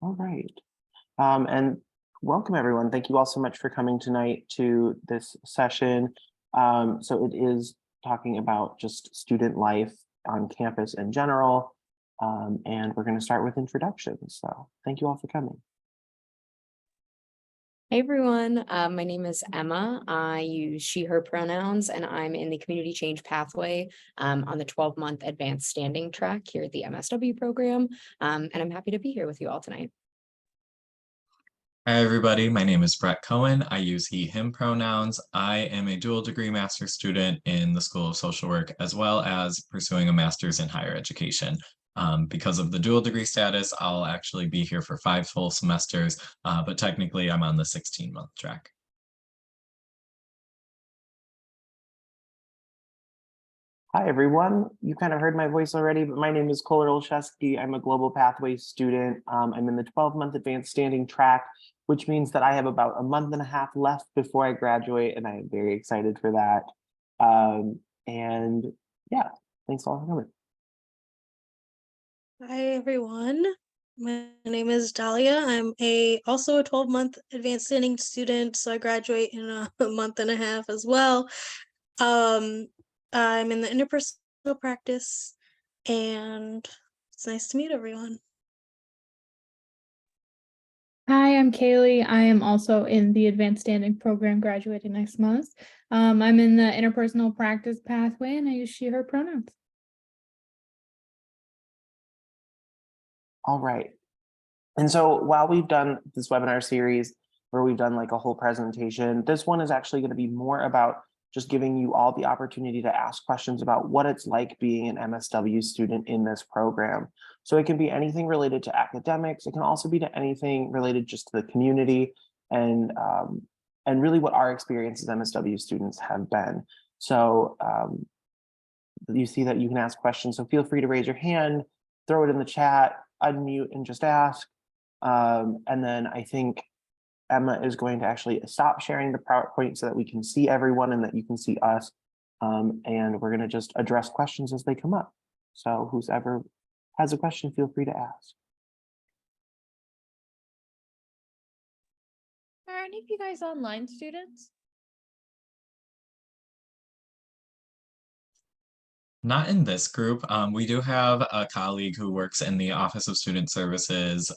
All right. And welcome everyone. Thank you all so much for coming tonight to this session. So it is talking about just student life on campus in general. And we're going to start with introductions. So thank you all for coming. Hey everyone, my name is Emma. I use she, her pronouns, and I'm in the community change pathway on the 12-month advanced standing track here at the MSW program. And I'm happy to be here with you all tonight. Hi everybody, my name is Brett Cohen. I use he, him pronouns. I am a dual degree master's student in the School of Social Work, as well as pursuing a master's in higher education. Because of the dual degree status, I'll actually be here for 5 full semesters, but technically I'm on the 16-month track. Hi, everyone. You kind of heard my voice already, but my name is Kohler Olszewski. I'm a Global Pathways student. I'm in the 12-month advanced standing track, which means that I have about a month and a half left before I graduate, and I am very excited for that. And yeah, thanks all for coming. Hi everyone, my name is Dahlia. I'm also a 12-month advanced standing student, so I graduate in a month and a half as well. I'm in the interpersonal practice, and it's nice to meet everyone. Hi, I'm Kaylee. I am also in the advanced standing program, graduating next month. I'm in the interpersonal practice pathway, and I use she, her pronouns. All right. And so while we've done this webinar series where we've done like a whole presentation, this one is actually going to be more about just giving you all the opportunity to ask questions about what it's like being an MSW student in this program. So it can be anything related to academics. It can also be to anything related just to the community and really what our experience as MSW students have been. So you see that you can ask questions. So feel free to raise your hand, throw it in the chat, unmute and just ask. And then I think Emma is going to actually stop sharing the PowerPoint so that we can see everyone and that you can see us. And we're going to just address questions as they come up. So whoever has a question, feel free to ask. Are any of you guys online students? Not in this group. We do have a colleague who works in the Office of Student Services,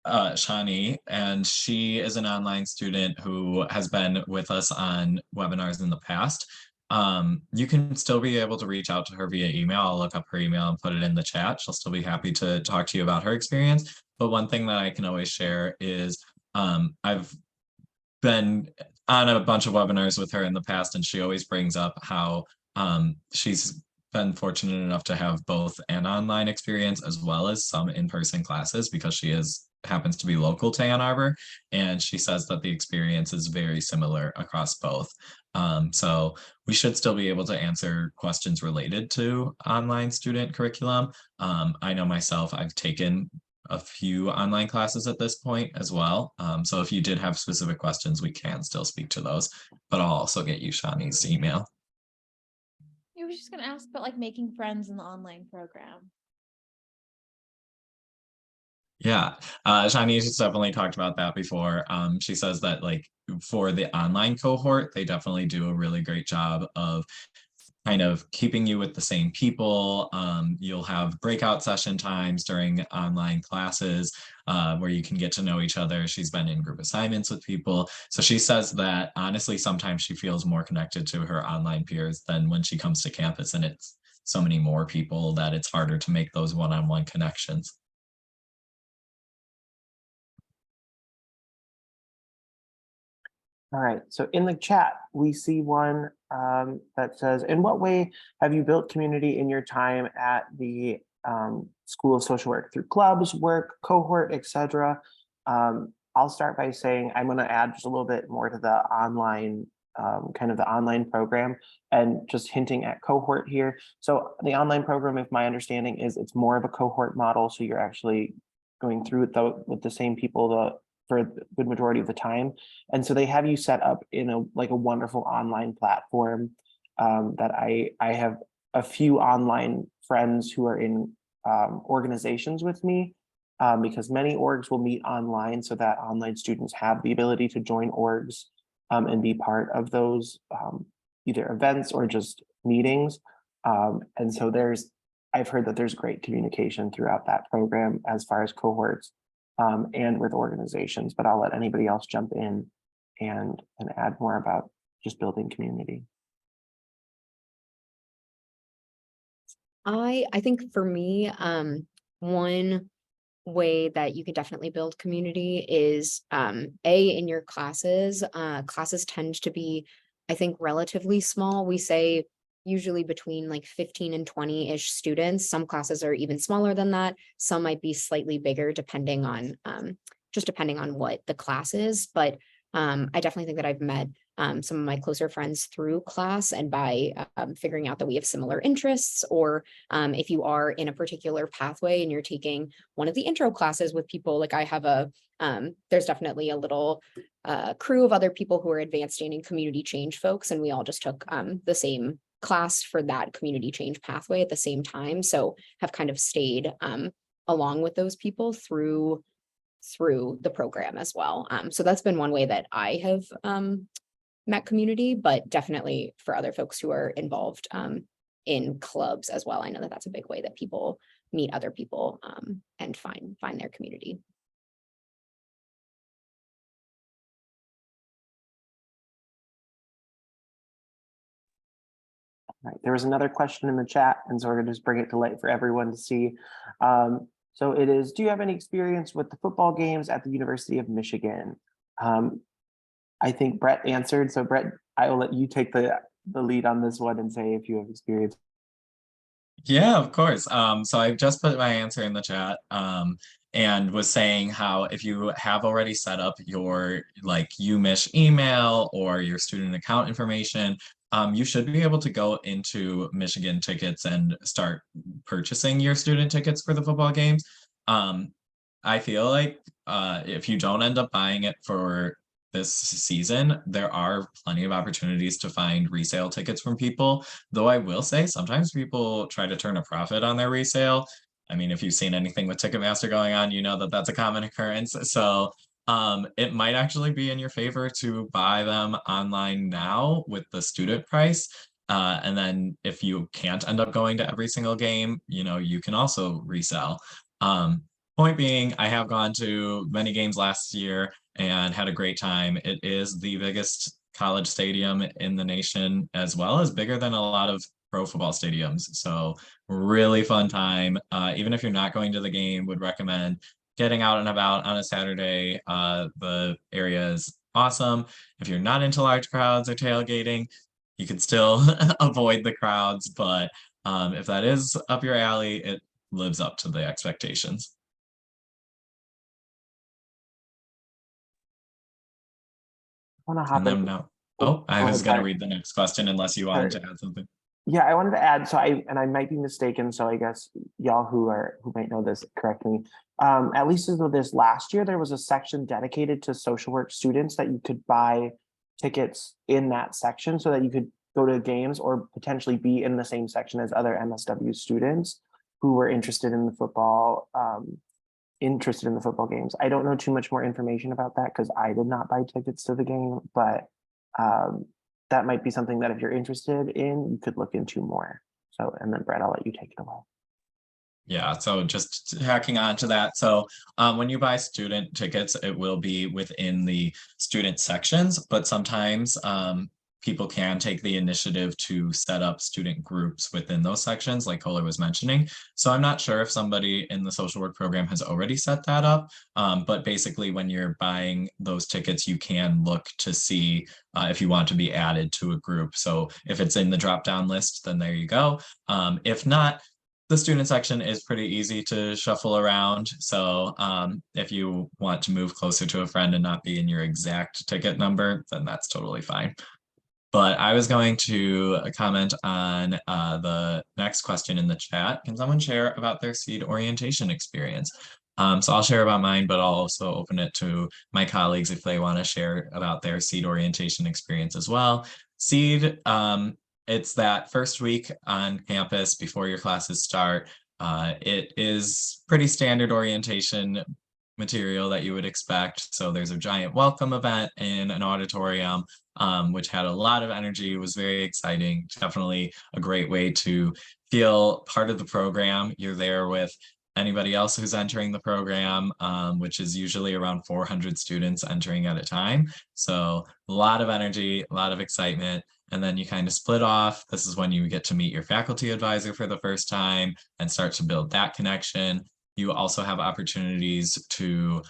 Shani, and she is an online student who has been with us on webinars in the past. You can still be able to reach out to her via email. I'll look up her email and put it in the chat. She'll still be happy to talk to you about her experience. But one thing that I can always share is I've been on a bunch of webinars with her in the past, and she always brings up how she's been fortunate enough to have both an online experience as well as some in-person classes because she happens to be local to Ann Arbor, and she says that the experience is very similar across both. So we should still be able to answer questions related to online student curriculum. I know myself, I've taken a few online classes at this point as well. So if you did have specific questions, we can still speak to those, but I'll also get you Shani's email. I was just going to ask about like making friends in the online program. Yeah, Shani's definitely talked about that before. She says that like for the online cohort, they definitely do a really great job of kind of keeping you with the same people. You'll have breakout session times during online classes where you can get to know each other. She's been in group assignments with people. So she says that honestly, sometimes she feels more connected to her online peers than when she comes to campus, and it's so many more people that it's harder to make those one-on-one connections. All right, so in the chat, we see one that says, in what way have you built community in your time at the School of Social Work through clubs, work, cohort, etc.? I'll start by saying I'm going to add just a little bit more to the online, kind of the online program and just hinting at cohort here. So the online program, if my understanding is it's more of a cohort model. So you're actually going through it with the same people for a good majority of the time. And so they have you set up in a wonderful online platform that I have a few online friends who are in organizations with me. because many orgs will meet online so that online students have the ability to join orgs and be part of those either events or just meetings. And so I've heard that there's great communication throughout that program as far as cohorts and with organizations, but I'll let anybody else jump in and add more about just building community. I think for me, one way that you can definitely build community is in your classes. Classes tend to be, I think, relatively small. We say usually between like 15 and 20-ish students. Some classes are even smaller than that. Some might be slightly bigger depending on just depending on what the class is. But I definitely think that I've met some of my closer friends through class and by figuring out that we have similar interests, or if you are in a particular pathway and you're taking one of the intro classes with people, like I have there's definitely a little crew of other people who are advanced standing community change folks, and we all just took the same class for that community change pathway at the same time. So have kind of stayed along with those people through the program as well. So that's been one way that I have met community, but definitely for other folks who are involved in clubs as well. I know that that's a big way that people meet other people and find their community. Right. There was another question in the chat, and so we're going to just bring it to light for everyone to see. So it is, do you have any experience with the football games at the University of Michigan? I think Brett answered. So Brett, I will let you take the lead on this one and say if you have experience. Yeah, of course. So I've just put my answer in the chat and was saying how if you have already set up your like UMich email or your student account information, you should be able to go into Michigan Tickets and start purchasing your student tickets for the football games. I feel like if you don't end up buying it for this season, there are plenty of opportunities to find resale tickets from people. Though I will say sometimes people try to turn a profit on their resale. I mean, if you've seen anything with Ticketmaster going on, you know that that's a common occurrence. So it might actually be in your favor to buy them online now with the student price. And then if you can't end up going to every single game, you know, you can also resell. Point being, I have gone to many games last year and had a great time. It is the biggest college stadium in the nation, as well as bigger than a lot of pro football stadiums. So really fun time. Even if you're not going to the game, would recommend getting out and about on a Saturday. The area is awesome. If you're not into large crowds or tailgating, you can still avoid the crowds, but if that is up your alley, it lives up to the expectations. Want to hop in? No. Oh, I was going to sorry. read the next question unless you wanted to add something. Yeah, I wanted to add, so I might be mistaken, so I guess y'all who might know this, correct me. At least as of this last year, there was a section dedicated to social work students that you could buy tickets in that section so that you could go to games or potentially be in the same section as other MSW students who were interested in the football games. I don't know too much more information about that because I did not buy tickets to the game, but that might be something that if you're interested in, you could look into more. So, and then Brett, I'll let you take it away. Yeah, so just hacking on to that. So when you buy student tickets, it will be within the student sections, but sometimes people can take the initiative to set up student groups within those sections, like Kohler was mentioning. So I'm not sure if somebody in the social work program has already set that up, but basically when you're buying those tickets, you can look to see if you want to be added to a group. So if it's in the drop-down list, then there you go. If not, the student section is pretty easy to shuffle around. So if you want to move closer to a friend and not be in your exact ticket number, then that's totally fine. But I was going to comment on the next question in the chat. Can someone share about their SEED orientation experience? So I'll share about mine, but I'll also open it to my colleagues if they want to share about their SEED orientation experience as well. SEED, it's that first week on campus before your classes start. It is pretty standard orientation material that you would expect. So there's a giant welcome event in an auditorium, which had a lot of energy. It was very exciting. Definitely a great way to feel part of the program. You're there with anybody else who's entering the program, which is usually around 400 students entering at a time. So a lot of energy, a lot of excitement. And then you kind of split off. This is when you get to meet your faculty advisor for the first time and start to build that connection. You also have opportunities to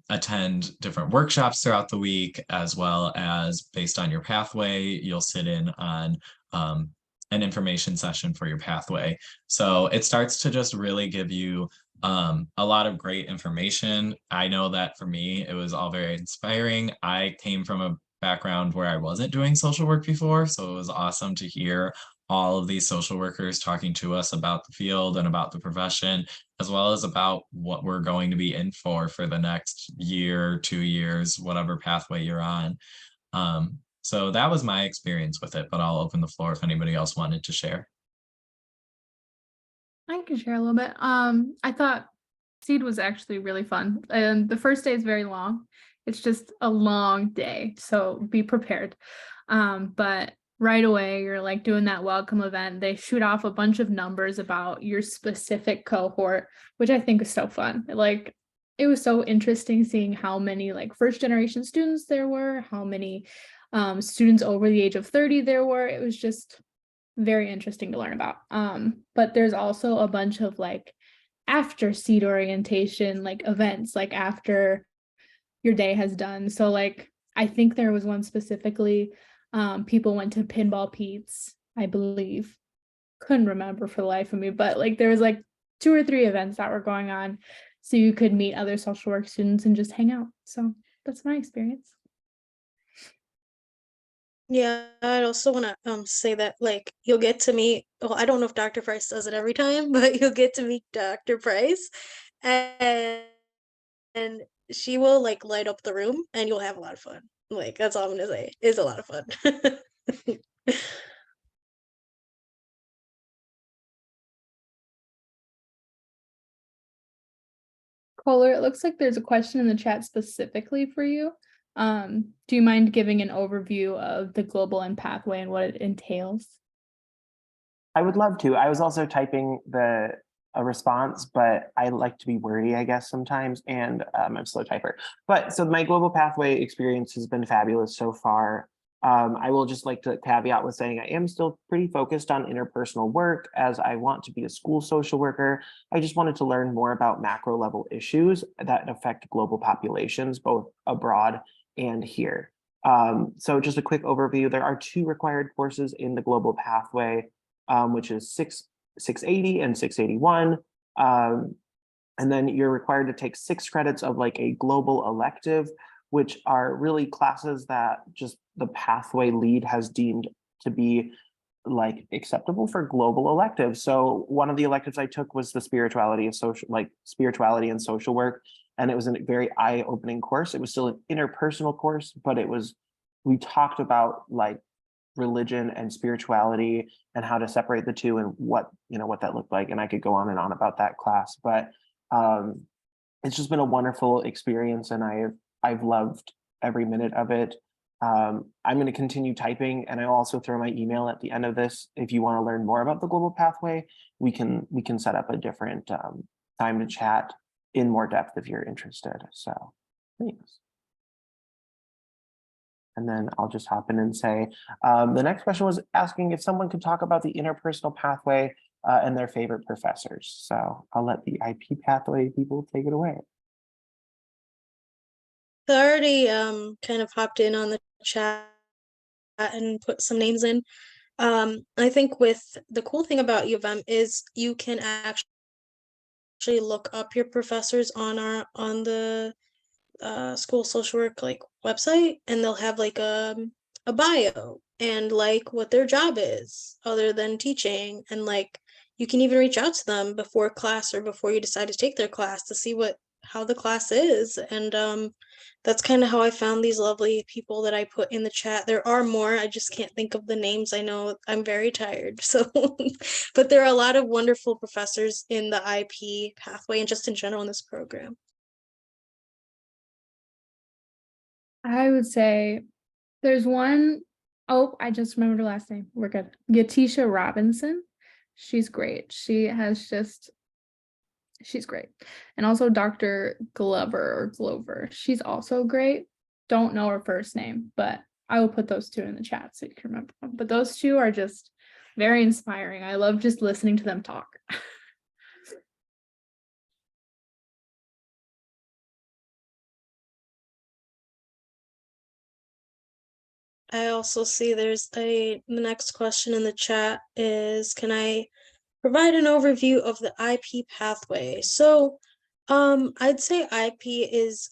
attend different workshops throughout the week, as well as based on your pathway, you'll sit in on an information session for your pathway. So it starts to just really give you a lot of great information. I know that for me, it was all very inspiring. I came from a background where I wasn't doing social work before, so it was awesome to hear all of these social workers talking to us about the field and about the profession, as well as about what we're going to be in for the next year, 2 years, whatever pathway you're on. So that was my experience with it, but I'll open the floor if anybody else wanted to share. I can share a little bit. I thought Seed was actually really fun. And the first day is very long. It's just a long day, so be prepared. But right away, you're like doing that welcome event. They shoot off a bunch of numbers about your specific cohort, which I think is so fun. Like, it was so interesting seeing how many like first generation students there were, how many students over the age of 30 there were. It was just very interesting to learn about. But there's also a bunch of like after seed orientation, like events, like after your day has done. So like, I think there was one specifically, people went to Pinball Pete's, I believe. Couldn't remember for the life of me, but like there was like 2 or 3 events that were going on. So you could meet other social work students and just hang out. So that's my experience. Yeah, I'd also want to say that like you'll get to meet, well, I don't know if Dr. Price does it every time, but you'll get to meet Dr. Price and and she will like light up the room and you'll have a lot of fun. Like that's all I'm gonna say. It's a lot of fun. Kohler, it looks like there's a question in the chat specifically for you. Do you mind giving an overview of the global and pathway and what it entails? I would love to. I was also typing a response, but I like to be wordy, I guess, sometimes, and I'm a slow typer. But so my global pathway experience has been fabulous so far. I will just like to caveat with saying I am still pretty focused on interpersonal work as I want to be a school social worker. I just wanted to learn more about macro level issues that affect global populations, both abroad and here. So just a quick overview, there are 2 required courses in the global pathway, which is 680 and 681. And then you're required to take 6 credits of like a global elective, which are really classes that just the pathway lead has deemed to be like acceptable for global electives. So one of the electives I took was the spirituality and social work. And it was a very eye-opening course. It was still an interpersonal course, but we talked about like religion and spirituality and how to separate the two and what that looked like. And I could go on and on about that class, but it's just been a wonderful experience and I've loved every minute of it. I'm going to continue typing and I'll also throw my email at the end of this. If you want to learn more about the global pathway, we can set up a different time to chat in more depth if you're interested. So thanks. And then I'll just hop in and say, the next question was asking if someone could talk about the interpersonal pathway and their favorite professors. So I'll let the IP pathway people take it away. So I already kind of hopped in on the chat and put some names in. I think with the cool thing about U of M is you can actually look up your professors on the school social work like website, and they'll have like a bio and like what their job is other than teaching, and like you can even reach out to them before class or before you decide to take their class to see how the class is. And that's kind of how I found these lovely people that I put in the chat. There are more, I just can't think of the names. I know I'm very tired. So, but there are a lot of wonderful professors in the IP pathway and just in general in this program. I would say there's one, oh, I just remembered her last name. We're good. Yatisha Robinson. She's great. She's great. And also Dr. Glover. She's also great. Don't know her first name, but I will put those two in the chat so you can remember them. But those two are just very inspiring. I love just listening to them talk. I also see the next question in the chat is, can I provide an overview of the IP pathway? So I'd say IP is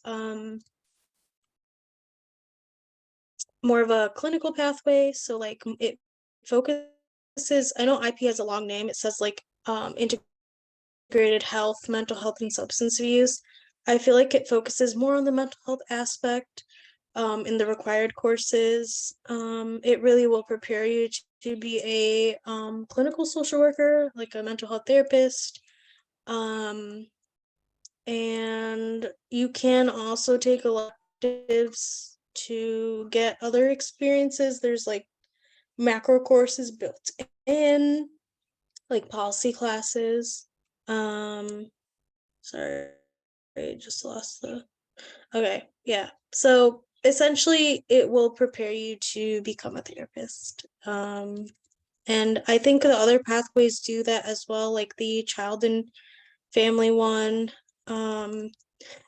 more of a clinical pathway. So like it focuses, I know IP has a long name. It says like integrated health, mental health, and substance abuse. I feel like it focuses more on the mental health aspect in the required courses. It really will prepare you to be a clinical social worker, like a mental health therapist. And you can also take electives to get other experiences. There's like macro courses built in, like policy classes. Sorry, I just lost the. Okay, yeah. So essentially, it will prepare you to become a therapist. And I think the other pathways do that as well, like the child and family one.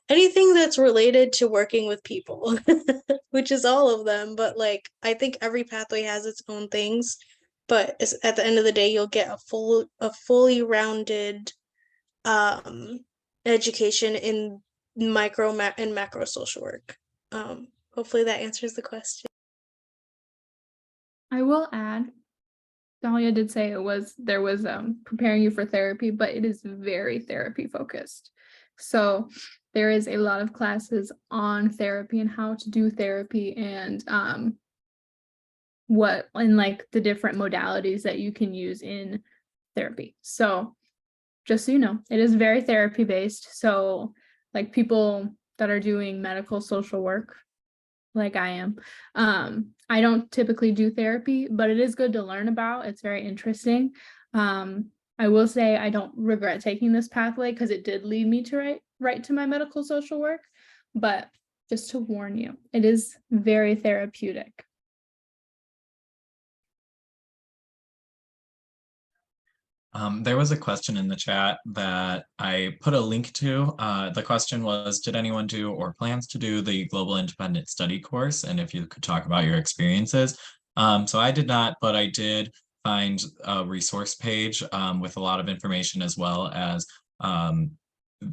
Anything that's related to working with people, which is all of them. But like, I think every pathway has its own things. But at the end of the day, you'll get a fully rounded education in micro and macro social work. Hopefully that answers the question. I will add, Dahlia did say there was preparing you for therapy, but it is very therapy focused. So there is a lot of classes on therapy and how to do therapy and what and like the different modalities that you can use in therapy. So just so you know, it is very therapy based. So like people that are doing medical social work, like I am, I don't typically do therapy, but it is good to learn about. It's very interesting. I will say I don't regret taking this pathway because it did lead me to right to my medical social work, but just to warn you, it is very therapeutic. There was a question in the chat that I put a link to. The question was, did anyone do or plans to do the Global Independent Study course? And if you could talk about your experiences. So I did not, but I did find a resource page with a lot of information, as well as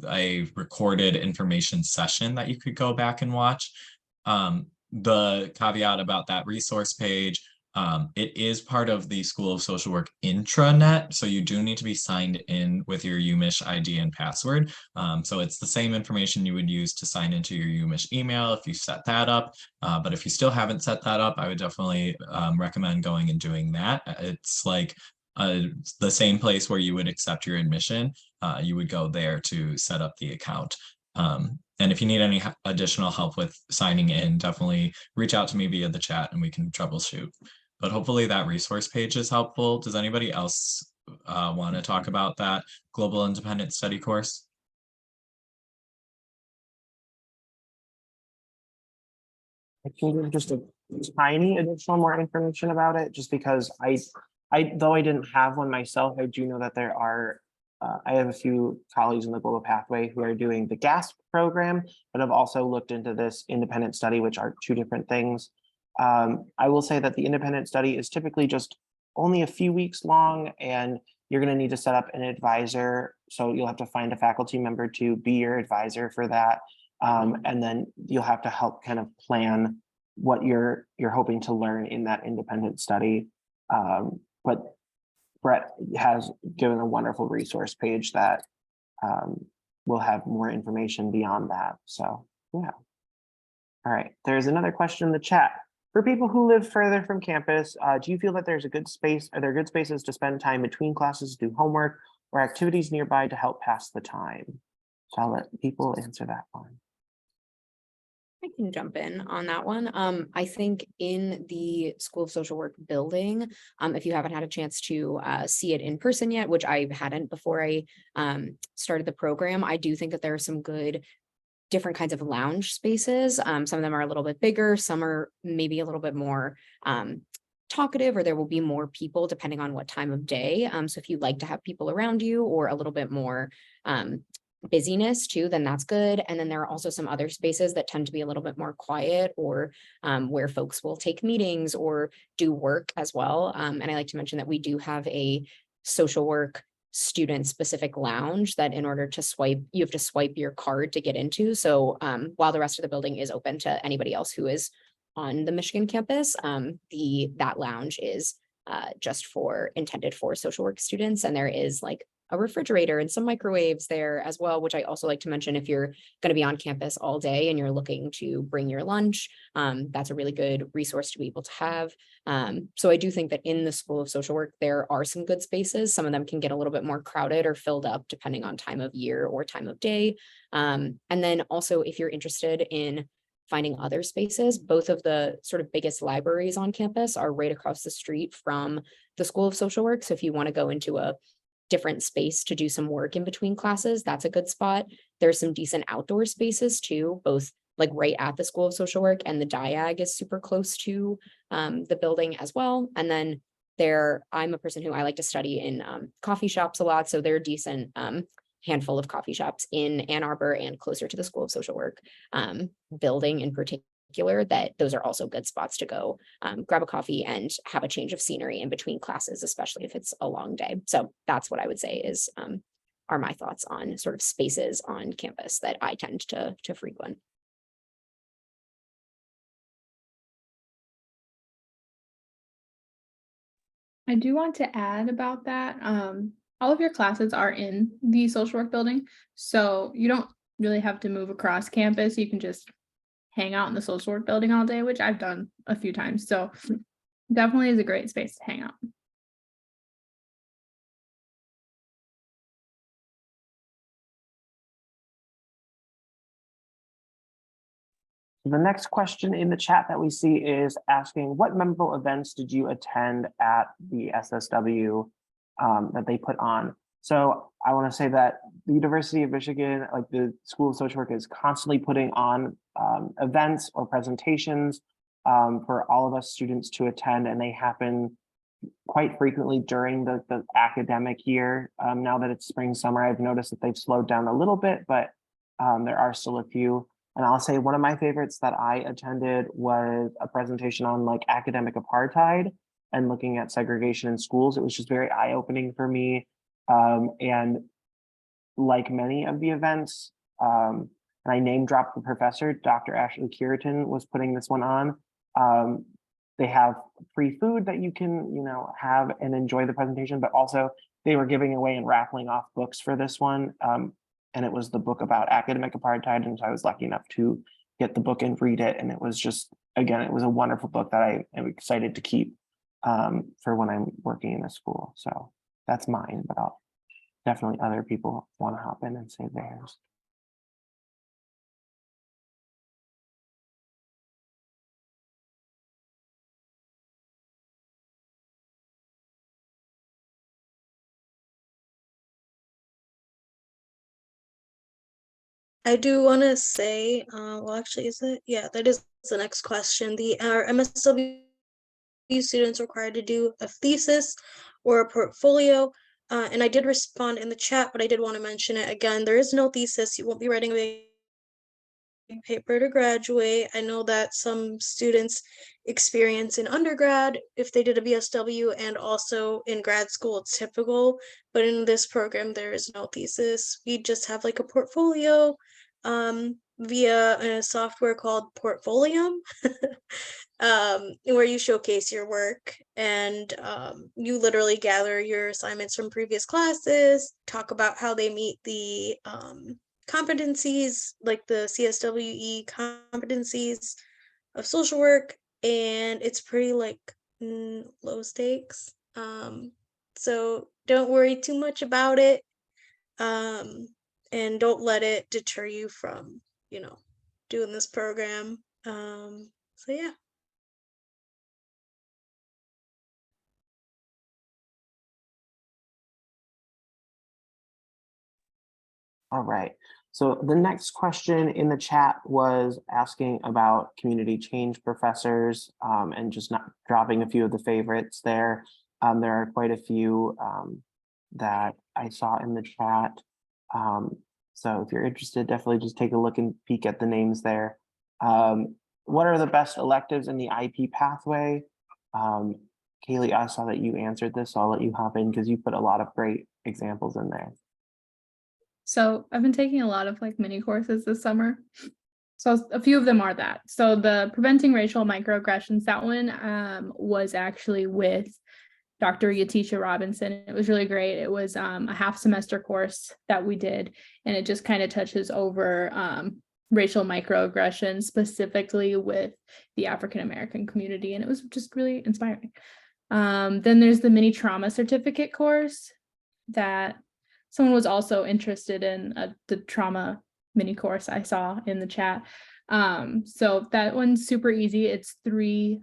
a recorded information session that you could go back and watch. The caveat about that resource page, it is part of the School of Social Work intranet, so you do need to be signed in with your UMich ID and password. So it's the same information you would use to sign into your UMich email if you set that up. But if you still haven't set that up, I would definitely recommend going and doing that. It's like the same place where you would accept your admission. You would go there to set up the account. And if you need any additional help with signing in, definitely reach out to me via the chat and we can troubleshoot. But hopefully that resource page is helpful. Does anybody else want to talk about that Global Independent Study course? I can give just a tiny additional more information about it, just because though I didn't have one myself, I do know that there are, I have a few colleagues in the Global Pathway who are doing the GASP program, but have also looked into this independent study, which are two different things. I will say that the independent study is typically just only a few weeks long, and you're going to need to set up an advisor. So you'll have to find a faculty member to be your advisor for that. And then you'll have to help kind of plan what you're hoping to learn in that independent study. But Brett has given a wonderful resource page that we'll have more information beyond that. So yeah. All right, there's another question in the chat. For people who live further from campus, do you feel that there's a good space, are there good spaces to spend time between classes, do homework, or activities nearby to help pass the time? So I'll let people answer that one. I can jump in on that one. I think in the School of Social Work building, if you haven't had a chance to see it in person yet, which I hadn't before I started the program, I do think that there are some good different kinds of lounge spaces. Some of them are a little bit bigger, some are maybe a little bit more talkative, or there will be more people depending on what time of day. So if you'd like to have people around you or a little bit more busyness too, then that's good. And then there are also some other spaces that tend to be a little bit more quiet, or where folks will take meetings or do work as well. And I like to mention that we do have a social work student specific lounge that in order to swipe, you have to swipe your card to get into. So while the rest of the building is open to anybody else who is on the Michigan campus, that lounge is just intended for social work students. And there is like a refrigerator and some microwaves there as well, which I also like to mention if you're going to be on campus all day and you're looking to bring your lunch, that's a really good resource to be able to have. So I do think that in the School of Social Work, there are some good spaces. Some of them can get a little bit more crowded or filled up depending on time of year or time of day. And then also if you're interested in finding other spaces, both of the sort of biggest libraries on campus are right across the street from the School of Social Work. So if you want to go into a different space to do some work in between classes, that's a good spot. There's some decent outdoor spaces too, both like right at the School of Social Work, and the Diag is super close to the building as well. And then I'm a person who I like to study in coffee shops a lot. So there are decent handful of coffee shops in Ann Arbor and closer to the School of Social Work building in particular, that those are also good spots to go grab a coffee and have a change of scenery in between classes, especially if it's a long day. So that's what I would say is are my thoughts on sort of spaces on campus that I tend to frequent. I do want to add about that. All of your classes are in the social work building, so you don't really have to move across campus. You can just hang out in the social work building all day, which I've done a few times. So definitely is a great space to hang out. The next question in the chat that we see is asking, what memorable events did you attend at the SSW that they put on? So I want to say that the University of Michigan, like the School of Social Work, is constantly putting on events or presentations for all of us students to attend, and they happen quite frequently during the academic year. Now that it's spring, summer, I've noticed that they've slowed down a little bit, but there are still a few. And I'll say one of my favorites that I attended was a presentation on like academic apartheid and looking at segregation in schools. It was just very eye-opening for me. And like many of the events, and I name dropped the professor, Dr. Ashley Curitan was putting this one on. They have free food that you can, have and enjoy the presentation, but also they were giving away and raffling off books for this one. And it was the book about academic apartheid. And so I was lucky enough to get the book and read it. And it was just, again, it was a wonderful book that I am excited to keep for when I'm working in a school. So that's mine, but I'll definitely other people want to hop in and say theirs. I do want to say, well, actually, is it? Yeah, that is the next question. Our MSW students required to do a thesis or a portfolio. And I did respond in the chat, but I did want to mention it again. There is no thesis. You won't be writing a paper to graduate. I know that some students experience in undergrad if they did a BSW, and also in grad school it's typical, but in this program there is no thesis. We just have like a portfolio via a software called Portfolium where you showcase your work, and you literally gather your assignments from previous classes, talk about how they meet the competencies, like the CSWE competencies of social work, and it's pretty like low stakes. So don't worry too much about it, and don't let it deter you from, doing this program. So yeah. All right. So the next question in the chat was asking about community change professors, and just not dropping a few of the favorites there. There are quite a few that I saw in the chat. So if you're interested, definitely just take a look and peek at the names there. What are the best electives in the IP pathway? Kaylee, I saw that you answered this, so I'll let you hop in because you put a lot of great examples in there. So I've been taking a lot of like mini courses this summer. So a few of them are that. So the Preventing Racial Microaggressions, that one was actually with Dr. Yatisha Robinson. It was really great. It was a half semester course that we did, and it just kind of touches over racial microaggressions, specifically with the African American community, and it was just really inspiring. Then there's the mini trauma certificate course that someone was also interested in, the trauma mini course I saw in the chat. So that one's super easy. It's three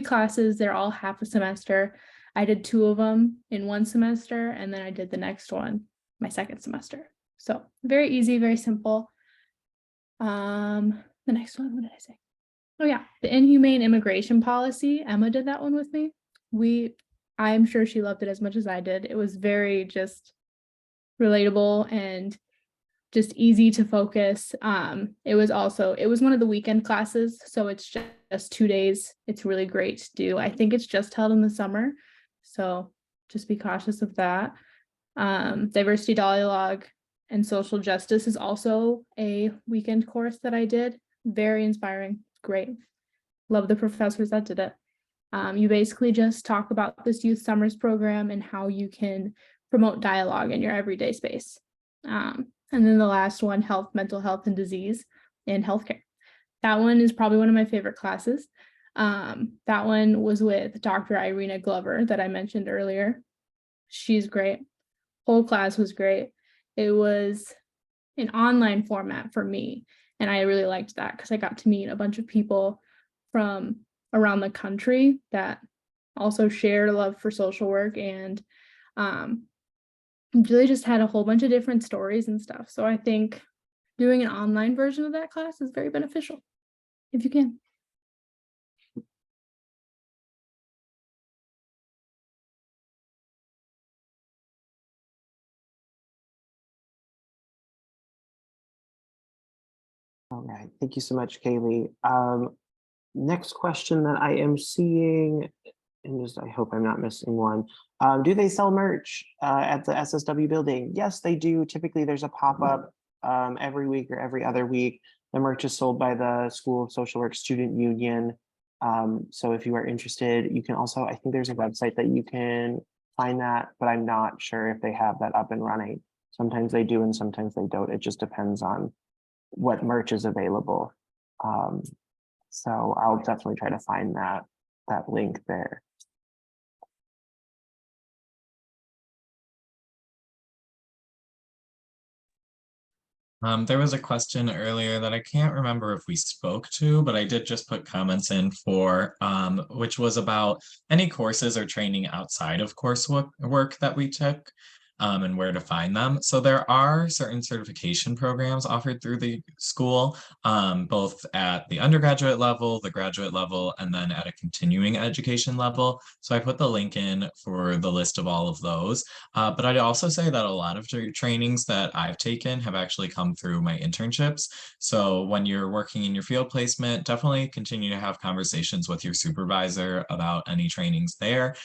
classes. They're all half a semester. I did 2 of them in 1 semester, and then I did the next one my 2nd semester. So very easy, very simple. The next one, what did I say? Oh yeah, the inhumane immigration policy. Emma did that one with me. I'm sure she loved it as much as I did. It was very just relatable and just easy to focus. It was one of the weekend classes, so it's just 2 days. It's really great to do. I think it's just held in the summer, so just be cautious of that. Diversity dialogue and social justice is also a weekend course that I did. Very inspiring, great. Love the professors that did it. You basically just talk about this youth summers program and how you can promote dialogue in your everyday space. And then the last one, mental health and disease in healthcare. That one is probably one of my favorite classes. That one was with Dr. Irina Glover that I mentioned earlier. She's great. Whole class was great. It was an online format for me, and I really liked that because I got to meet a bunch of people from around the country that also shared a love for social work, and really just had a whole bunch of different stories and stuff. So I think doing an online version of that class is very beneficial if you can. All right, thank you so much, Kaylee. Next question that I am seeing, and just I hope I'm not missing one. Do they sell merch at the SSW building? Yes, they do. Typically, there's a pop-up every week or every other week. The merch is sold by the School of Social Work Student Union. So if you are interested, you can also, I think there's a website that you can find that, but I'm not sure if they have that up and running. Sometimes they do and sometimes they don't. It just depends on what merch is available. So I'll definitely try to find that link there. There was a question earlier that I can't remember if we spoke to, but I did just put comments in for, which was about any courses or training outside of coursework that we took. And where to find them. So there are certain certification programs offered through the school, both at the undergraduate level, the graduate level, and then at a continuing education level. So I put the link in for the list of all of those. But I'd also say that a lot of trainings that I've taken have actually come through my internships. So when you're working in your field placement, definitely continue to have conversations with your supervisor about any trainings there.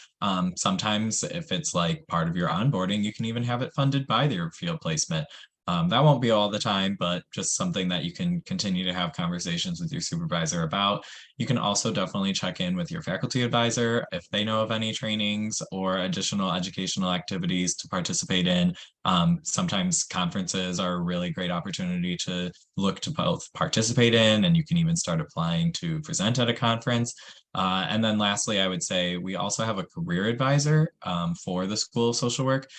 Sometimes if it's like part of your onboarding, you can even have it funded by your field placement. That won't be all the time, but just something that you can continue to have conversations with your supervisor about. You can also definitely check in with your faculty advisor if they know of any trainings or additional educational activities to participate in. Sometimes conferences are a really great opportunity to look to both participate in, and you can even start applying to present at a conference. And then lastly, I would say we also have a career advisor for the School of Social Work,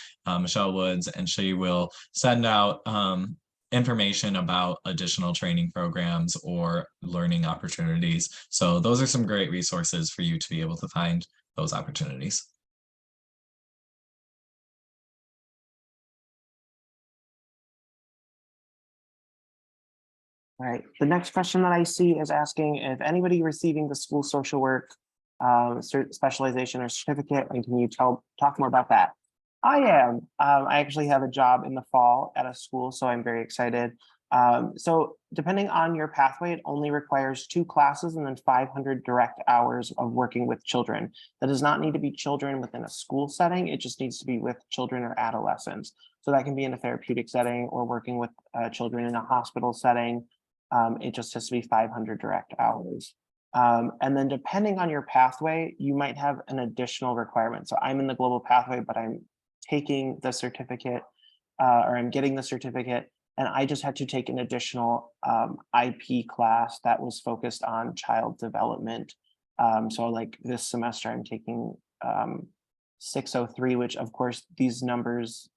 Michelle Woods, and she will send out information about additional training programs or learning opportunities. So those are some great resources for you to be able to find those opportunities. All right, the next question that I see is asking if anybody receiving the school social work specialization or certificate, and can you talk more about that? I am. I actually have a job in the fall at a school, so I'm very excited. So depending on your pathway, it only requires 2 classes and then 500 direct hours of working with children. That does not need to be children within a school setting. It just needs to be with children or adolescents. So that can be in a therapeutic setting or working with children in a hospital setting. It just has to be 500 direct hours. And then depending on your pathway, you might have an additional requirement. So I'm in the global pathway, but I'm taking the certificate or I'm getting the certificate, and I just had to take an additional IP class that was focused on child development. So like this semester I'm taking 603, which of course these numbers,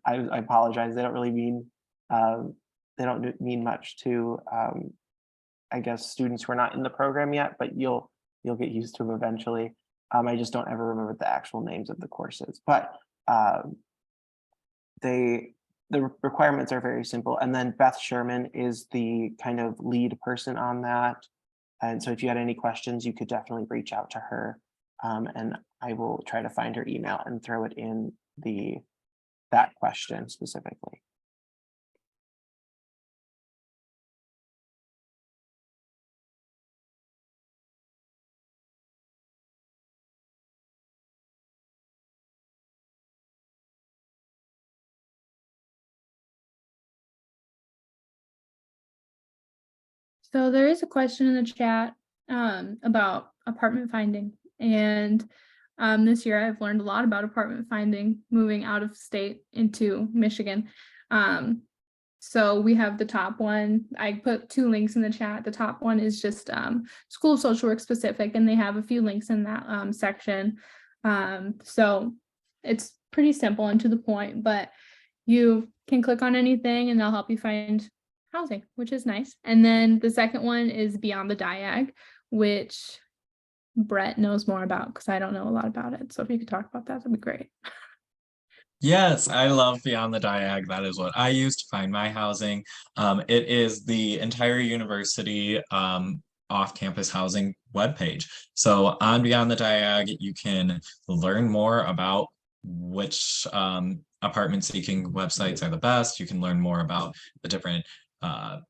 I apologize, they don't really mean they don't mean much to I guess students who are not in the program yet, but you'll get used to them eventually. I just don't ever remember the actual names of the courses, but the requirements are very simple. And then Beth Sherman is the kind of lead person on that. And so if you had any questions, you could definitely reach out to her. And I will try to find her email and throw it in that question specifically. So there is a question in the chat about apartment finding. And this year I've learned a lot about apartment finding, moving out of state into Michigan. So we have the top one. I put 2 links in the chat. The top one is just School of Social Work specific, and they have a few links in that section. So it's pretty simple and to the point, but you can click on anything and they'll help you find housing, which is nice. And then the second one is Beyond the Diag, which Brett knows more about because I don't know a lot about it. So if you could talk about that, that'd be great. Yes, I love Beyond the Diag. That is what I use to find my housing. It is the entire university off-campus housing webpage. So on Beyond the Diag, you can learn more about which apartment seeking websites are the best. You can learn more about the different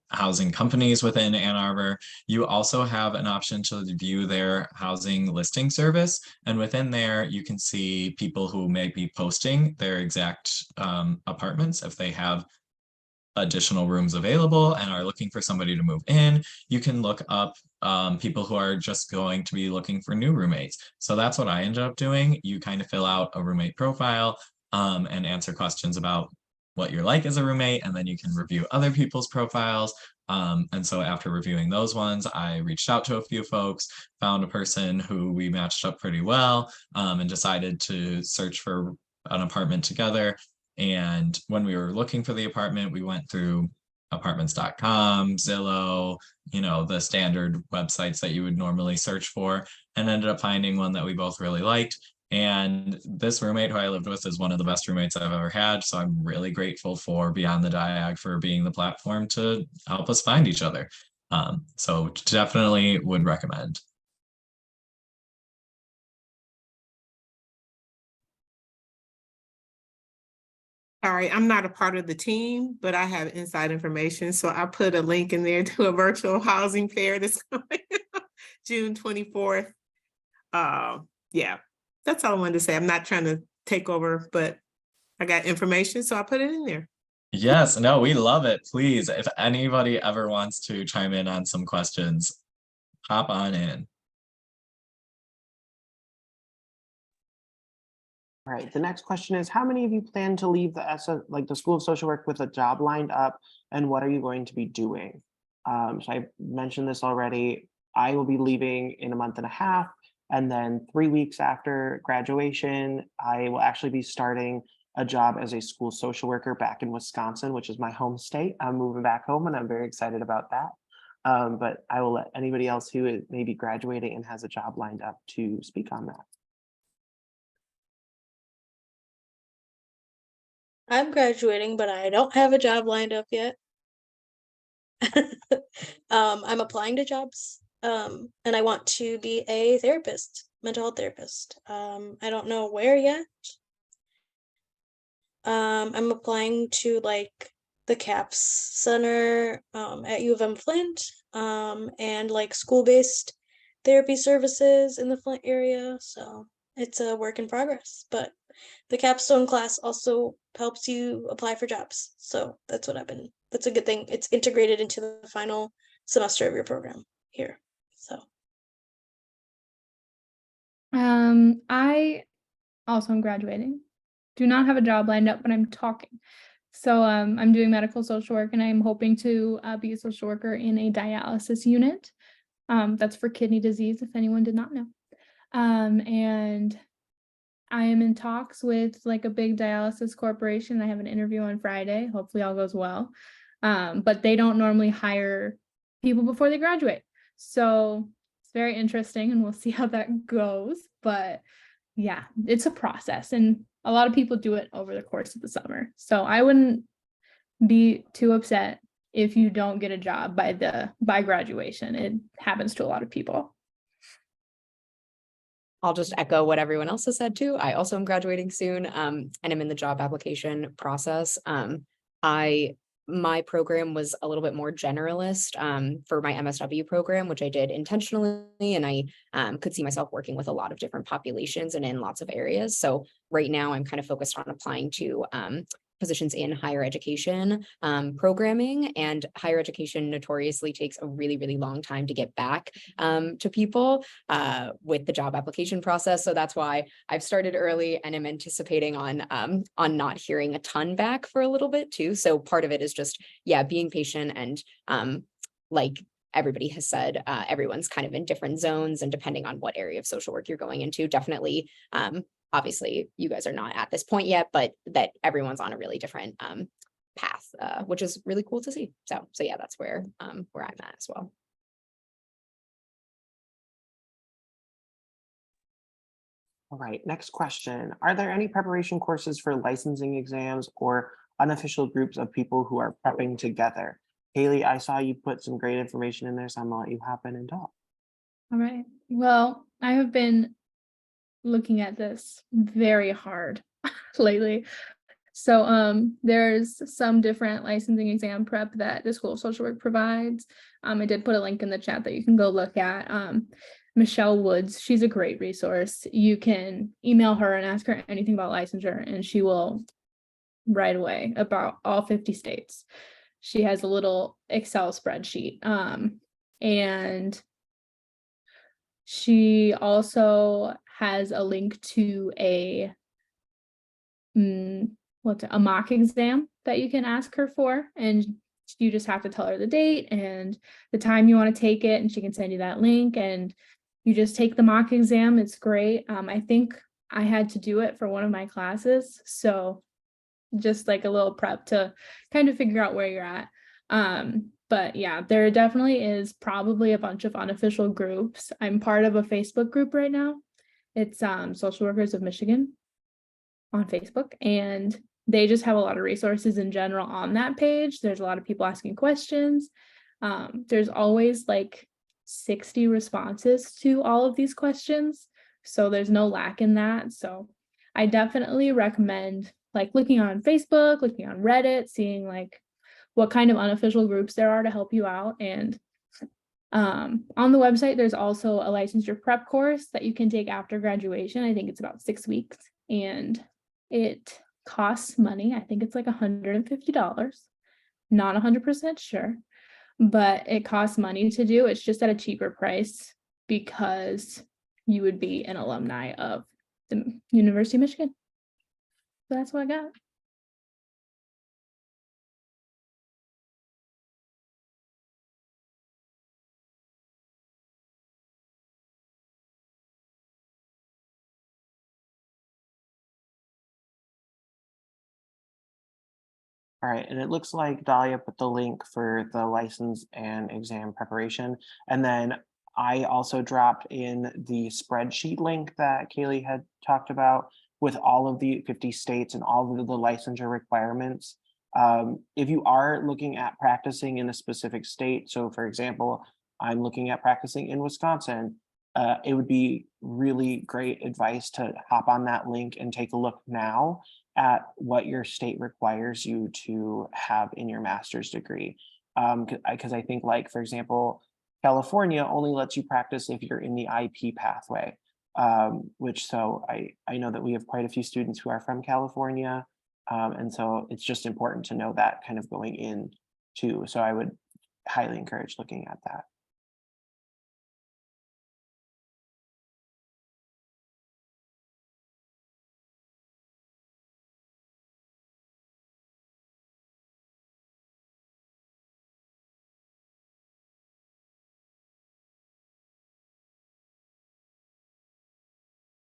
housing companies within Ann Arbor. You also have an option to view their housing listing service. And within there, you can see people who may be posting their exact apartments. If they have additional rooms available and are looking for somebody to move in, you can look up people who are just going to be looking for new roommates. So that's what I ended up doing. You kind of fill out a roommate profile and answer questions about what you're like as a roommate, and then you can review other people's profiles. And so after reviewing those ones, I reached out to a few folks, found a person who we matched up pretty well, and decided to search for an apartment together. And when we were looking for the apartment, we went through apartments.com, Zillow, the standard websites that you would normally search for, and ended up finding one that we both really liked. And this roommate who I lived with is one of the best roommates I've ever had. So I'm really grateful for Beyond the Diag for being the platform to help us find each other. So definitely would recommend. All right, I'm not a part of the team, but I have inside information. So I put a link in there to a virtual housing fair that's coming June 24th. Yeah, that's all I wanted to say. I'm not trying to take over, but I got information, so I put it in there. Yes, no, we love it. Please, if anybody ever wants to chime in on some questions, hop on in. All right, the next question is, how many of you plan to leave the like the School of Social Work with a job lined up, and what are you going to be doing? So I mentioned this already. I will be leaving in a month and a half, and then 3 weeks after graduation, I will actually be starting a job as a school social worker back in Wisconsin, which is my home state. I'm moving back home, and I'm very excited about that. But I will let anybody else who may be graduating and has a job lined up to speak on that. I'm graduating, but I don't have a job lined up yet. I'm applying to jobs, and I want to be a therapist, mental health therapist. I don't know where yet. I'm applying to like the CAPS Center at U of M Flint, and like school-based therapy services in the Flint area. So it's a work in progress, but the capstone class also helps you apply for jobs. So that's that's a good thing. It's integrated into the final semester of your program here. So I also am graduating. Do not have a job lined up, but I'm talking. So I'm doing medical social work, and I'm hoping to be a social worker in a dialysis unit. That's for kidney disease, if anyone did not know. And I am in talks with like a big dialysis corporation. I have an interview on Friday. Hopefully all goes well. But they don't normally hire people before they graduate. So it's very interesting, and we'll see how that goes. But yeah, it's a process, and a lot of people do it over the course of the summer. So I wouldn't be too upset if you don't get a job by graduation. It happens to a lot of people. I'll just echo what everyone else has said too. I also am graduating soon, and I'm in the job application process. My program was a little bit more generalist for my MSW program, which I did intentionally, and I could see myself working with a lot of different populations and in lots of areas. So right now I'm kind of focused on applying to positions in higher education programming, and higher education notoriously takes a really, really long time to get back to people with the job application process. So that's why I've started early, and I'm anticipating on not hearing a ton back for a little bit too. So part of it is just, yeah, being patient, and like everybody has said, everyone's kind of in different zones, and depending on what area of social work you're going into, definitely obviously you guys are not at this point yet, but that everyone's on a really different path, which is really cool to see. So yeah, that's where I'm at as well. All right, next question. Are there any preparation courses for licensing exams or unofficial groups of people who are prepping together? Haley, I saw you put some great information in there, so I'm gonna let you hop in and talk. All right. Well, I have been looking at this very hard lately. So there's some different licensing exam prep that the School of Social Work provides. I did put a link in the chat that you can go look at. Michelle Woods, she's a great resource. You can email her and ask her anything about licensure, and she will right away about all 50 states. She has a little Excel spreadsheet. And she also has a link to a mock exam that you can ask her for, and you just have to tell her the date and the time you want to take it, and she can send you that link, and you just take the mock exam. It's great. I think I had to do it for one of my classes, so just like a little prep to kind of figure out where you're at. But yeah, there definitely is probably a bunch of unofficial groups. I'm part of a Facebook group right now. It's Social Workers of Michigan on Facebook, and they just have a lot of resources in general on that page. There's a lot of people asking questions. There's always like 60 responses to all of these questions, so there's no lack in that. So I definitely recommend like looking on Facebook, looking on Reddit, seeing like what kind of unofficial groups there are to help you out. And on the website, there's also a licensure prep course that you can take after graduation. I think it's about 6 weeks, and it costs money. I think it's like $150. Not 100% sure, but it costs money to do. It's just at a cheaper price because you would be an alumni of the University of Michigan. So that's what I got. All right, and it looks like Dahlia put the link for the license and exam preparation. And then I also dropped in the spreadsheet link that Kaylee had talked about with all of the 50 states and all of the licensure requirements. If you are looking at practicing in a specific state, so for example, I'm looking at practicing in Wisconsin, it would be really great advice to hop on that link and take a look now at what your state requires you to have in your master's degree. Because I think, like, for example, California only lets you practice if you're in the IP pathway, which so I know that we have quite a few students who are from California. And so it's just important to know that kind of going in too. So I would highly encourage looking at that.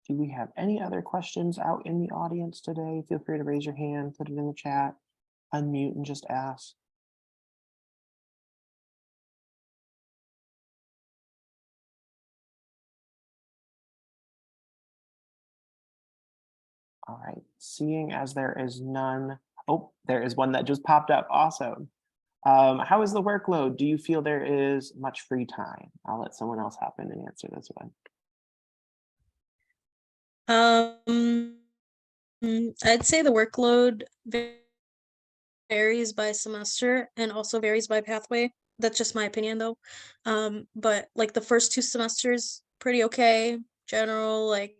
Do we have any other questions out in the audience today? Feel free to raise your hand, put it in the chat, unmute and just ask. All right, seeing as there is none. Oh, there is one that just popped up. Awesome. How is the workload? Do you feel there is much free time? I'll let someone else hop in and answer this one. I'd say the workload varies by semester and also varies by pathway. That's just my opinion though. But like the first 2 semesters, pretty okay, general like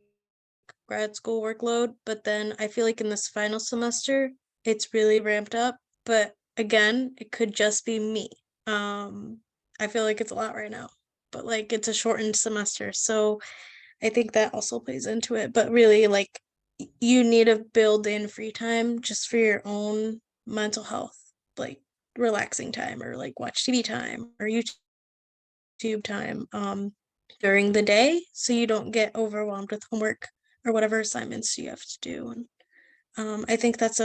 grad school workload. But then I feel like in this final semester, it's really ramped up. But again, it could just be me. I feel like it's a lot right now, but like it's a shortened semester. So I think that also plays into it. But really, like you need to build in free time just for your own mental health, like relaxing time or like watch TV time or YouTube time during the day so you don't get overwhelmed with homework or whatever assignments you have to do. And I think that's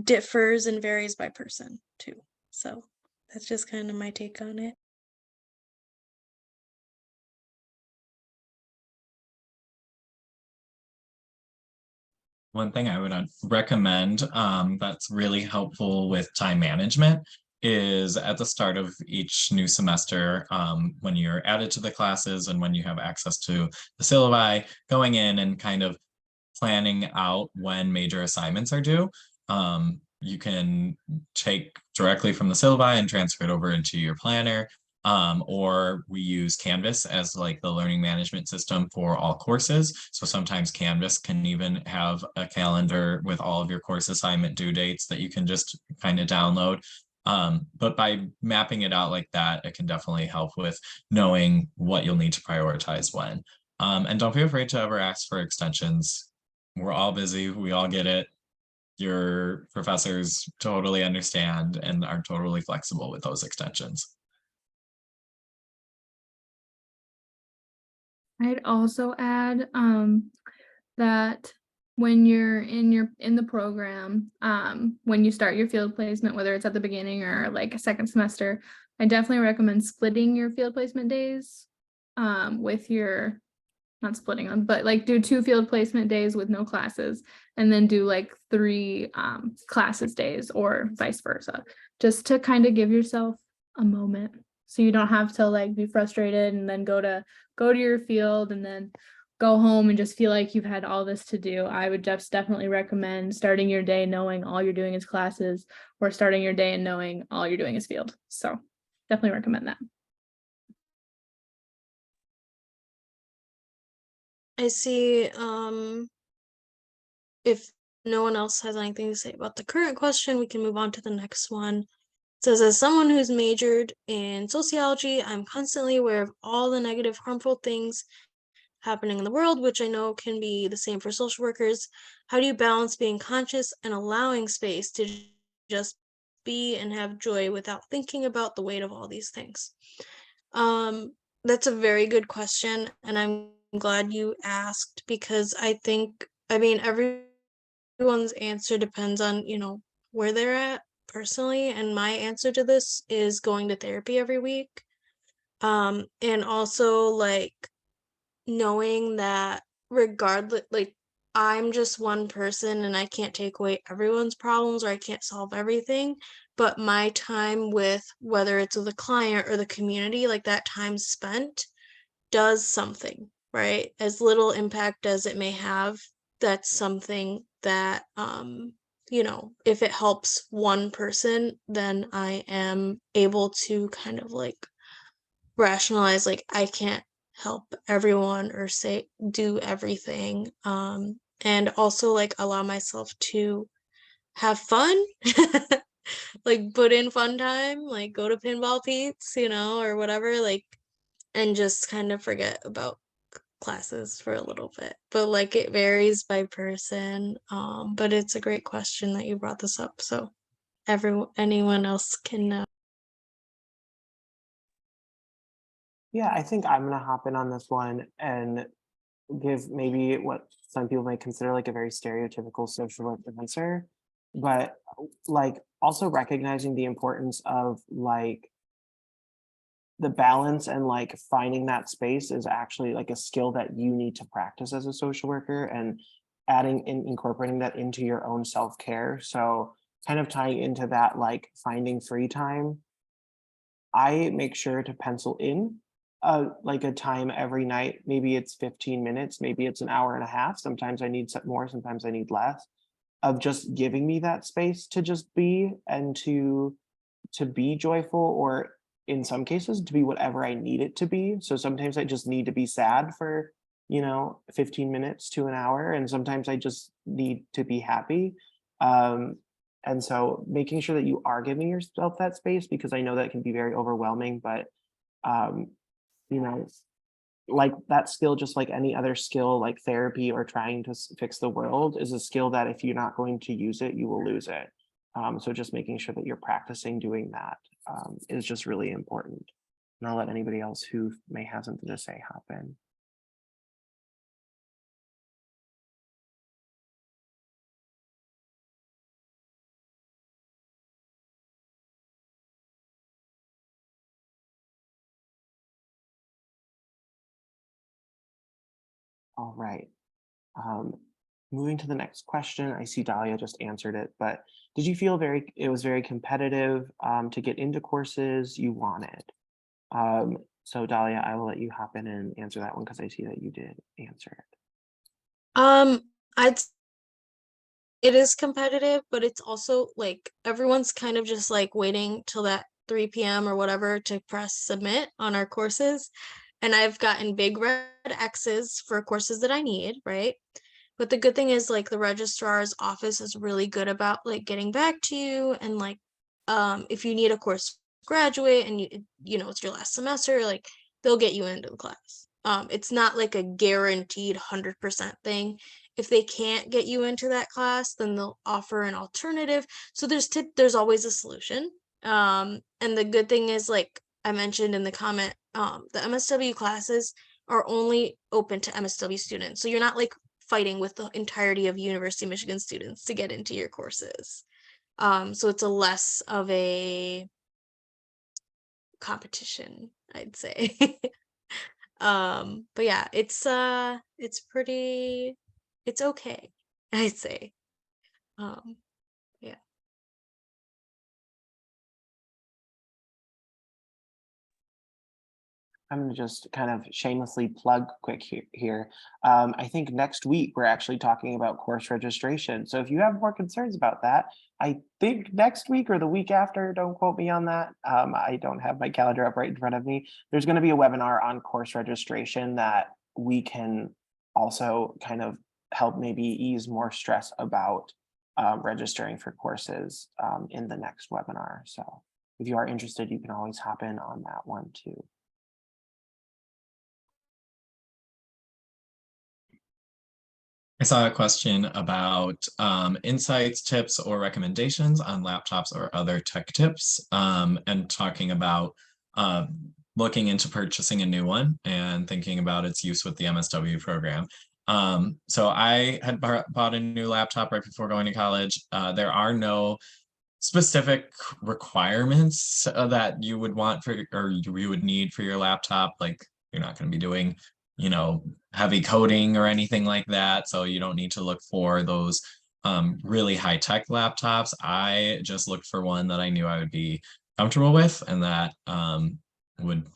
differs and varies by person too. So that's just kind of my take on it. One thing I would recommend that's really helpful with time management is at the start of each new semester, when you're added to the classes and when you have access to the syllabi, going in and kind of planning out when major assignments are due. You can take directly from the syllabi and transfer it over into your planner. Or we use Canvas as like the learning management system for all courses. So sometimes Canvas can even have a calendar with all of your course assignment due dates that you can just kind of download. But by mapping it out like that, it can definitely help with knowing what you'll need to prioritize when. And don't be afraid to ever ask for extensions. We're all busy, we all get it. Your professors totally understand and are totally flexible with those extensions. I'd also add that when you're in the program, when you start your field placement, whether it's at the beginning or like a second semester, I definitely recommend splitting your field placement days with your, not splitting them, but like do 2 field placement days with no classes and then do like 3 classes days or vice versa, just to kind of give yourself a moment so you don't have to like be frustrated and then go to your field and then go home and just feel like you've had all this to do. I would just definitely recommend starting your day knowing all you're doing is classes, or starting your day and knowing all you're doing is field. So definitely recommend that. I see if no one else has anything to say about the current question, we can move on to the next one. It says, as someone who's majored in sociology, I'm constantly aware of all the negative, harmful things happening in the world, which I know can be the same for social workers. How do you balance being conscious and allowing space to just be and have joy without thinking about the weight of all these things? That's a very good question, and I'm glad you asked, because I think, I mean, everyone's answer depends on, where they're at personally, and my answer to this is going to therapy every week. And also, like, knowing that regardless, like, I'm just one person and I can't take away everyone's problems, or I can't solve everything, but my time with, whether it's with a client or the community, like that time spent does something, right? As little impact as it may have, that's something that, if it helps one person, then I am able to kind of like rationalize, like, I can't help everyone or say do everything, and also like allow myself to have fun. Like, put in fun time, like go to Pinball Pete's, or whatever, like, and just kind of forget about classes for a little bit. But like, it varies by person, but it's a great question that you brought this up, so anyone else can know. Yeah, I think I'm gonna hop in on this one and give maybe what some people might consider like a very stereotypical social work answer, but like also recognizing the importance of like the balance and like finding that space is actually like a skill that you need to practice as a social worker, and adding in incorporating that into your own self-care. So kind of tying into that, like finding free time, I make sure to pencil in like a time every night. Maybe it's 15 minutes, maybe it's an hour and a half. Sometimes I need more, sometimes I need less, of just giving me that space to just be and to be joyful, or in some cases to be whatever I need it to be. So sometimes I just need to be sad for, 15 minutes to an hour, and sometimes I just need to be happy. Um, and so making sure that you are giving yourself that space, because I know that can be very overwhelming, but um, you know, like that skill, just like any other skill, like therapy or trying to fix the world, is a skill that if you're not going to use it, you will lose it. So just making sure that you're practicing doing that is just really important. And I'll let anybody else who may have something to say hop in. All right. Um, Moving to the next question, I see Dahlia just answered it, but did you feel it was very competitive to get into courses you wanted? So Dahlia, I will let you hop in and answer that one because I see that you did answer it. Um, I'd It is competitive, but it's also like everyone's kind of just like waiting till that 3 p.m. or whatever to press submit on our courses. And I've gotten big red X's for courses that I need, right? But the good thing is, like, the registrar's office is really good about like getting back to you, and like, if you need a course to graduate and it's your last semester, like, they'll get you into the class. It's not like a guaranteed 100% thing. If they can't get you into that class, then they'll offer an alternative. So there's always a solution. And the good thing is, like I mentioned in the comment, the MSW classes are only open to MSW students. So you're not like fighting with the entirety of University of Michigan students to get into your courses. So it's a less of a competition, I'd say. But yeah, it's okay, I'd say. Yeah. I'm gonna just kind of shamelessly plug quick here. I think next week we're actually talking about course registration. So if you have more concerns about that, I think next week or the week after, don't quote me on that. I don't have my calendar up right in front of me. There's gonna be a webinar on course registration that we can also kind of help maybe ease more stress about registering for courses in the next webinar. So if you are interested, you can always hop in on that one too. I saw a question about insights, tips, or recommendations on laptops or other tech tips, and talking about looking into purchasing a new one and thinking about its use with the MSW program. So I had bought a new laptop right before going to college. There are no specific requirements that you would want for, or you would need for your laptop. Like, you're not going to be doing, you know, heavy coding or anything like that. So you don't need to look for those really high tech laptops. I just looked for one that I knew I would be comfortable with and that would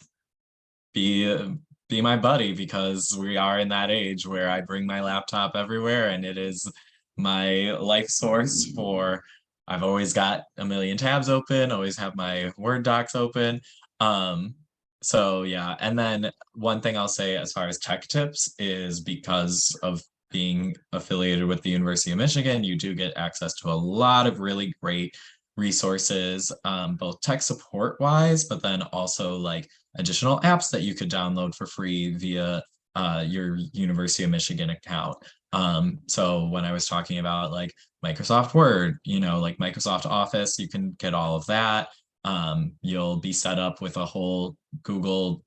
be my buddy, because we are in that age where I bring my laptop everywhere and it is my life source for, I've always got a million tabs open, always have my Word docs open. So yeah, and then one thing I'll say as far as tech tips is, because of being affiliated with the University of Michigan, you do get access to a lot of really great resources, both tech support wise, but then also like additional apps that you could download for free via your University of Michigan account. So when I was talking about like Microsoft Word, you know, like Microsoft Office, you can get all of that. You'll be set up with a whole Google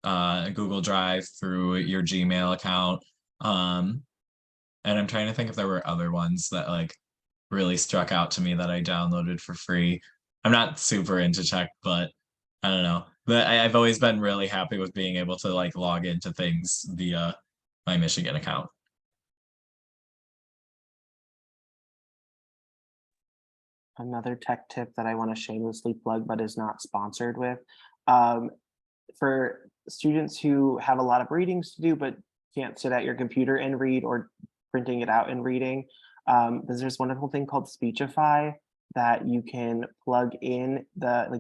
Drive through your Gmail account. And I'm trying to think if there were other ones that like really struck out to me that I downloaded for free. I'm not super into tech, but I don't know. But I've always been really happy with being able to like log into things via my Michigan account. Another tech tip that I want to shamelessly plug, but is not sponsored with, for students who have a lot of readings to do, but can't sit at your computer and read, or printing it out and reading, there's this wonderful thing called Speechify that you can plug in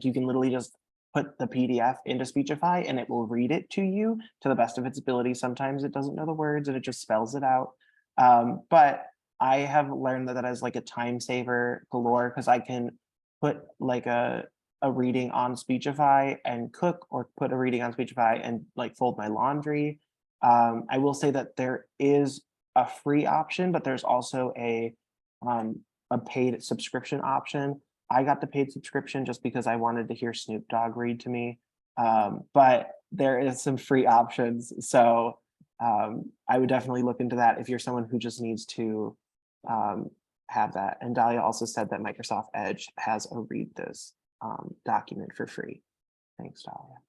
you can literally just put the PDF into Speechify and it will read it to you to the best of its ability. Sometimes it doesn't know the words and it just spells it out. But I have learned that as like a time saver galore, because I can put like a reading on Speechify and cook, or put a reading on Speechify and like fold my laundry. I will say that there is a free option, but there's also a paid subscription option. I got the paid subscription just because I wanted to hear Snoop Dogg read to me. But there is some free options. So I would definitely look into that if you're someone who just needs to have that. And Dahlia also said that Microsoft Edge has a read this document for free. Thanks, Dahlia.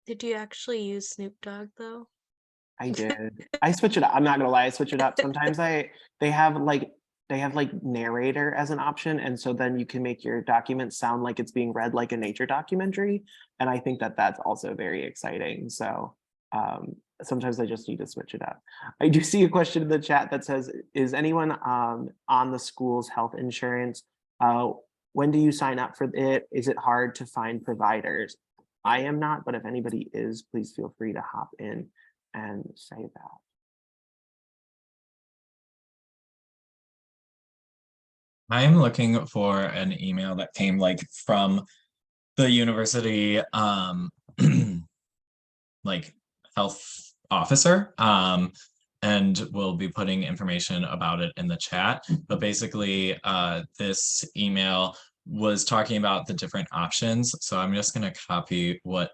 Did you actually use Snoop Dogg though? I did. I switch it up. I'm not gonna lie, I switch it up. Sometimes they have like narrator as an option, and so then you can make your document sound like it's being read like a nature documentary. And I think that that's also very exciting. So sometimes I just need to switch it up. I do see a question in the chat that says, is anyone on the school's health insurance? When do you sign up for it? Is it hard to find providers? I am not, but if anybody is, please feel free to hop in and say that. I am looking for an email that came like from the university like health officer, and we'll be putting information about it in the chat. But basically this email was talking about the different options. So I'm just going to copy what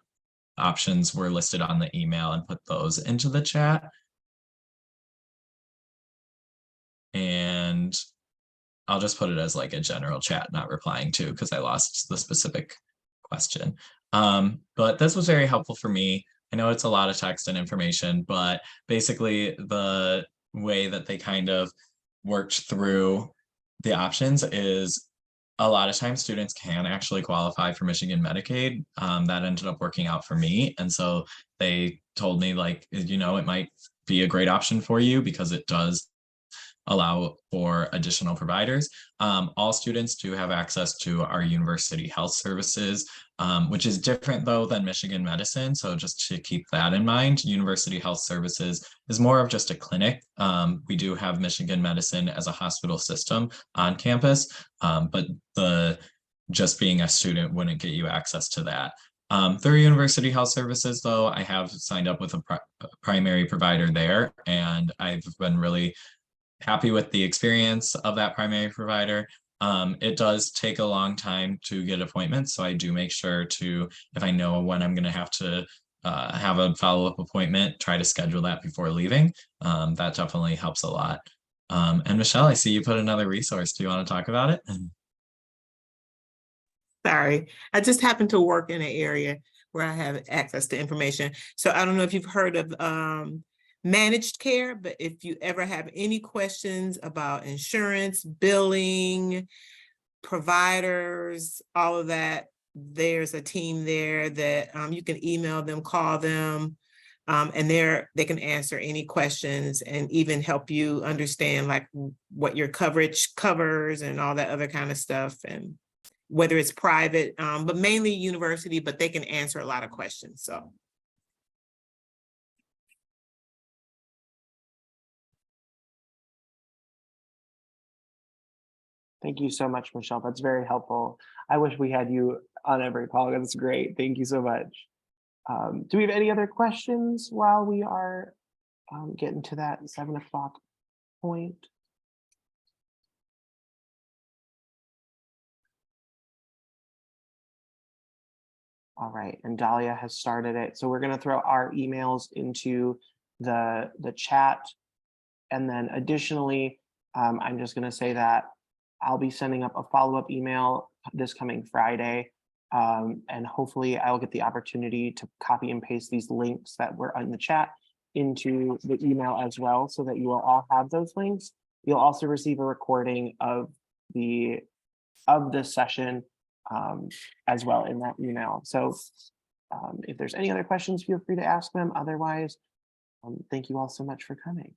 options were listed on the email and put those into the chat. And I'll just put it as like a general chat, not replying to, because I lost the specific question. But this was very helpful for me. I know it's a lot of text and information, but basically the way that they kind of worked through the options is a lot of times students can actually qualify for Michigan Medicaid. That ended up working out for me. And so they told me, like, you know, it might be a great option for you because it does allow for additional providers. All students do have access to our university health services, which is different though than Michigan Medicine. So just to keep that in mind, University Health Services is more of just a clinic. We do have Michigan Medicine as a hospital system on campus, but just being a student wouldn't get you access to that. Through University Health Services, though, I have signed up with a primary provider there, and I've been really happy with the experience of that primary provider. It does take a long time to get appointments, so I do make sure to, if I know when I'm going to have a follow-up appointment, try to schedule that before leaving. That definitely helps a lot. And Michelle, I see you put another resource. Do you want to talk about it? Sorry, I just happen to work in an area where I have access to information. So I don't know if you've heard of managed care, but if you ever have any questions about insurance, billing, providers, all of that, there's a team there that you can email them, call them, and they can answer any questions and even help you understand like what your coverage covers and all that other kind of stuff, and whether it's private, but mainly university, but they can answer a lot of questions. So. Thank you so much, Michelle. That's very helpful. I wish we had you on every call. That's great. Thank you so much. Do we have any other questions while we are getting to that 7 o'clock point? All right, and Dahlia has started it. So we're going to throw our emails into the chat. And then additionally, I'm just going to say that I'll be sending up a follow-up email this coming Friday. And hopefully I'll get the opportunity to copy and paste these links that were in the chat into the email as well, so that you will all have those links. You'll also receive a recording of this session as well in that email. So if there's any other questions, feel free to ask them. Otherwise, thank you all so much for coming.